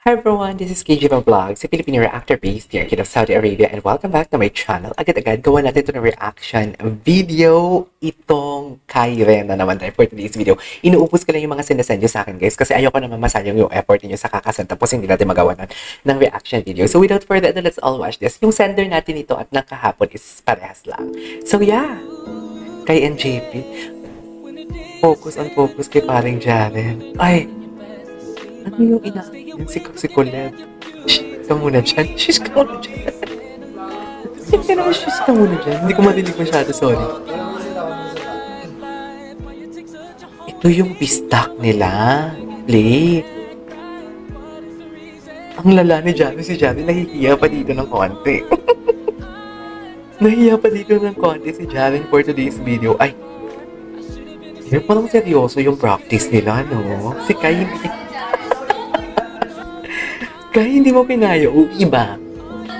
Hi everyone, this is KG Vlog, si Filipino reactor based here in Saudi Arabia, and welcome back to my channel. Agad-agad, gawa natin ito ng reaction video. Itong kay Rena naman tayo for today's video. Inuubos ko lang yung mga sinasend nyo sa akin guys kasi ayoko naman masayang yung effort niyo sa kakasend tapos hindi natin magawa ng reaction video. So without further ado, let's all watch this. Yung sender natin ito at nakahapon is parehas lang. So yeah, kay NJP, focus kay paring Jaren. Ay, ano yung yung si Colette? Shh ka muna dyan. Shh ka muna dyan. Shh ka naman, shh ka muna dyan. Hindi ko marinig masyado, sorry. Ito yung bistak nila. Play. Ang lala ni Jano, si Jano nahihiya pa dito ng konti. Nahihiya pa dito ng konti si Jaren for today's video. Ay, parang seryoso yung practice nila, no? Si Kai hindi mo pinaya o iba.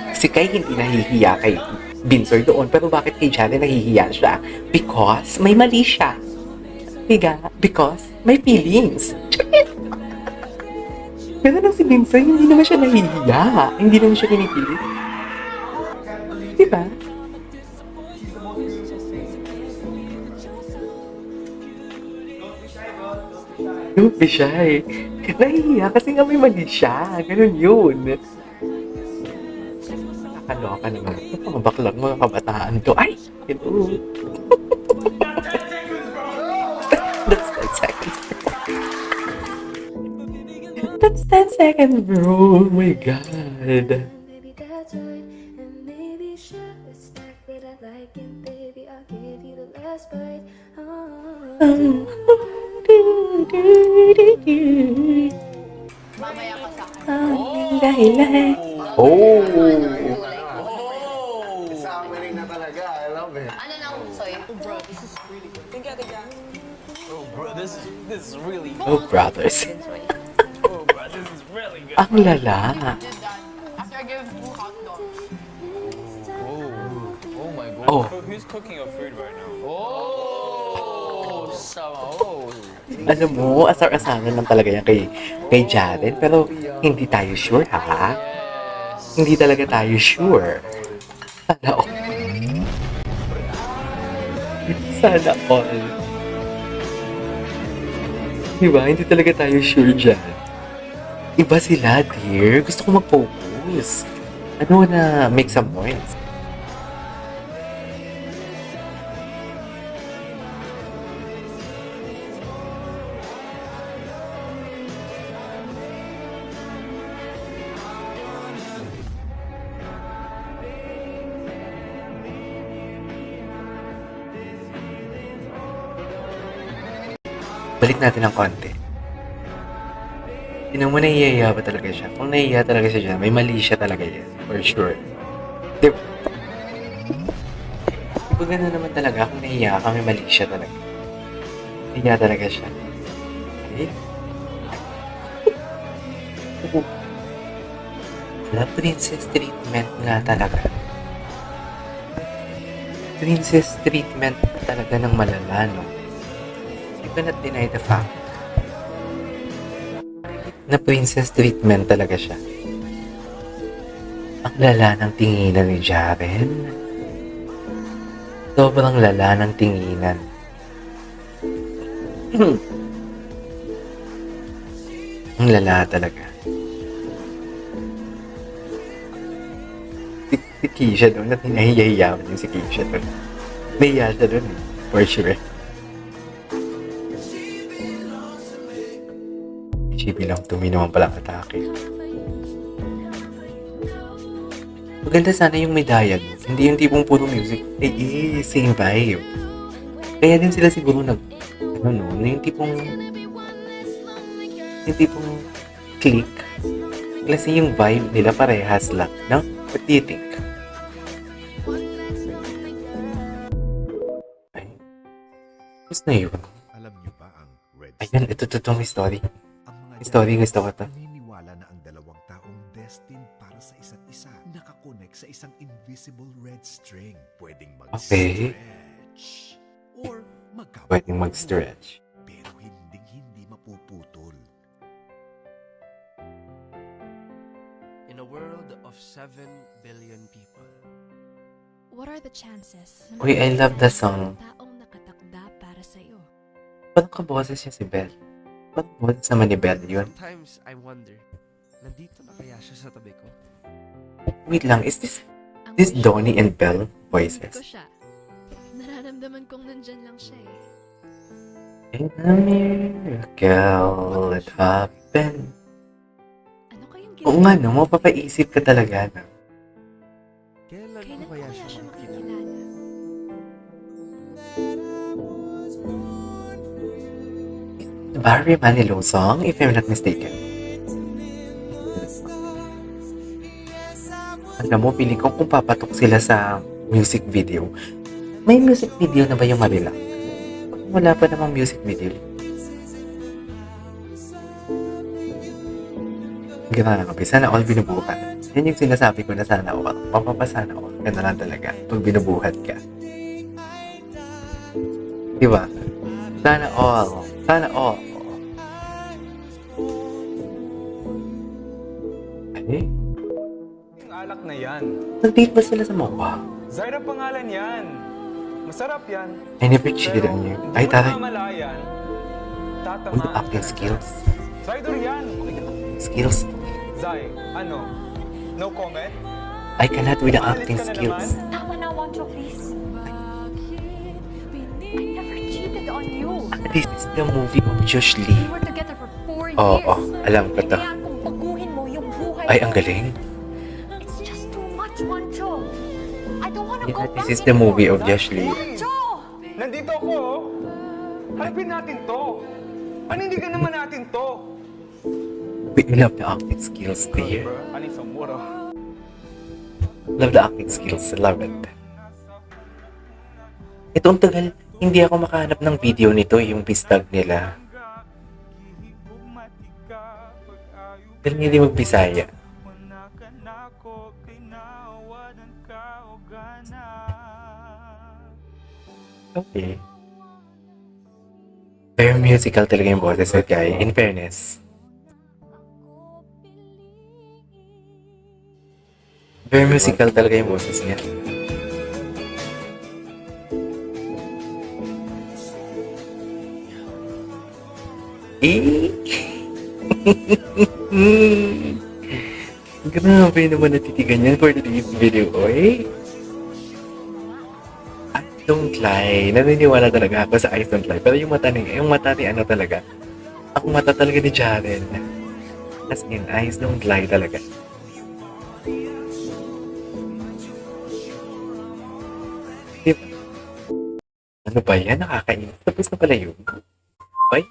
Si Kai hindi nahihiya kay Binsoy doon. Pero bakit kay Jalen nahihiya siya? Because may mali siya. Higa, because may feelings. Pero lang si Binsoy, hindi naman siya nahihiya. Hindi naman siya pinipilit. Diba? Don't be shy. Nahihiya kasi nga may mali siya. Ganun yun. Nakakaloka naman. Ito mga baklang mga kabataan to. Ay! Ito. That's 10 seconds. That's 10 seconds, bro. Oh my God. Mamaya ka sa akin. Dahilan. Oh! Summering na talaga. I love it. Ano nang soy? This is really good. Oh, brothers. Oh, bro, this is really good. Ang lala. Did that. After I give you hot dogs. Oh my god. Oh. Who's cooking your food right now? Oh, Alam mo, asar-asaran lang talaga yan kay Jaren. Pero hindi tayo sure, ha? Hindi talaga tayo sure. Sana all. Sana all. Diba? Hindi talaga tayo sure dyan. Iba sila, dear. Gusto ko mag-focus. Ano na make some points. Balik natin ng konti. Tinan mo, nahihiya ba talaga siya? Kung nahihiya talaga siya dyan, may mali siya talaga yan. For sure. Di ba gano'n naman talaga? Kung nahihiya ka, may mali siya talaga. Nahihiya talaga siya. Okay? Wala, princess treatment nga talaga. Princess treatment talaga ng malala, no? You cannot deny the fact na princess treatment talaga siya. Ang lala ng tinginan ni Jaren. Sobrang lala ng tinginan. Ang lala talaga. Si Keisha doon, at hinahiyahiyaman yung si Keisha doon. Nahiya siya doon, for sure. Chibi lang, tumi naman palang atake. Maganda sana yung may dialogue. Hindi yung tipong puro music. Same vibe. Kaya din sila siguro yung tipong click. Kasi yung vibe nila parehas lang, no? What do you think? Ay, tapos na yun. Alam niyo ba ang red Ayan, ito may story. Ang mga Story, gusto ko to. naniniwala na ang dalawang taong destined para sa isa't isa. Nakakonek sa isang invisible red string. Pwedeng Okay. mag-stretch. Or magkabuo. Pwedeng mag-stretch. Pero hindi mapuputol. 7 billion people. What are the chances? Uy, I love the song. Taong nakatakda para sa'yo. Ba't kaboses niya si Belle? Ba't boses naman ni Belle yun? Sometimes I wonder, nandito na kaya siya sa tabi ko? Wait lang, is this Ang this wish Donnie ko, and Belle ko voices? siya. Nararamdaman kong nandyan lang siya eh. In a miracle, it happened. Ano kayang Oo nga, no? Mapapaisip ka talaga na. Kailan Kailan ko kaya siya makikilala? Barry Manilow song, if I'm not mistaken. Alam mo, pili ko kung papatok sila sa music video. May music video na ba yung Marilang? Wala pa namang music video. Grabe, sana all binubuhat. Yan yung sinasabi ko na sana all. Papapasana all. Ganda lang talaga pag binubuhat ka. Diba? Sana all. Sana all. Ay, Yung alak na yan. nag-date ba sila sa MOA? Zyra pangalan yan. Masarap yan. I never cheated on you. Ay, Hindi mo taray. namamalayan. Uy, Tatamaan. acting skills. Zydor yan. Skills. Zay, ano? No comment? I cannot with the Maalit acting ka na skills. naman? Tama na, Wancho, please. I never cheated on you. This is the movie of Josh Lee. We were together for 4 years. Oo, alam ko to. Kailangan kong baguhin mo yung buhay Ay, mo. ang galing. It's just too much, Wancho. I don't wanna go Yeah, back this is the movie of anymore. Josh Lee. Wancho! Nandito ako, oh. Harapin natin to. Panindigan naman natin to. We love the acting skills there. Aning sa mura. Love the acting skills. Love it. Ito ang tagal. Hindi ako makahanap ng video nito, yung pistag nila. Galing hindi mag-Bisaya. Okay. Very musical talaga yung boses ng guy, in fairness. Very musical talaga yung boses niya. Eh? Grabe naman natitigan yan for today's video, oy. I don't lie. Naniniwala talaga ako sa I don't lie. Pero yung mata ni ano talaga, ang mata talaga ni Jaren. As in, eyes don't lie talaga. Diba? Ano ba yan? Nakakainis. Tapos na pala yun. Bye!